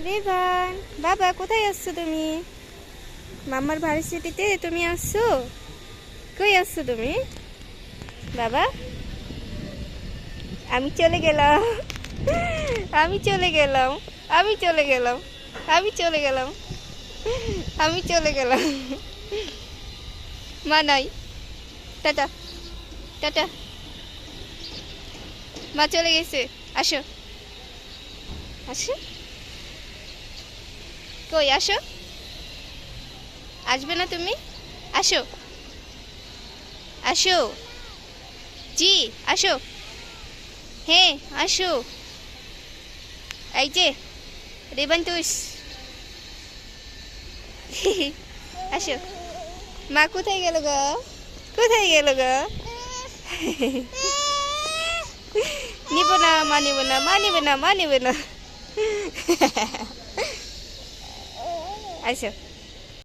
রেভান, বাবা কোথায় আসছো তুমি? মামার ভার্সিটিতে তুমি আসছো? কই আসছো তুমি বাবা? আমি চলে গেলাম, আমি চলে গেলাম, আমি চলে গেলাম, আমি চলে গেলাম, আমি চলে গেলাম। মা নাই, টাটা, টাটা। মা চলে গেছে। আসো, আসো, কই আসো, আসবে না তুমি? আসো, আসো, জি আসো, হ্যাঁ আসো। এই যে রেবান্তুস, আসো। মা কোথায় গেল গো? কোথায় গেল গো? নিব না, মা নিব না, মা নিবে না, মা নিবে না। আসো।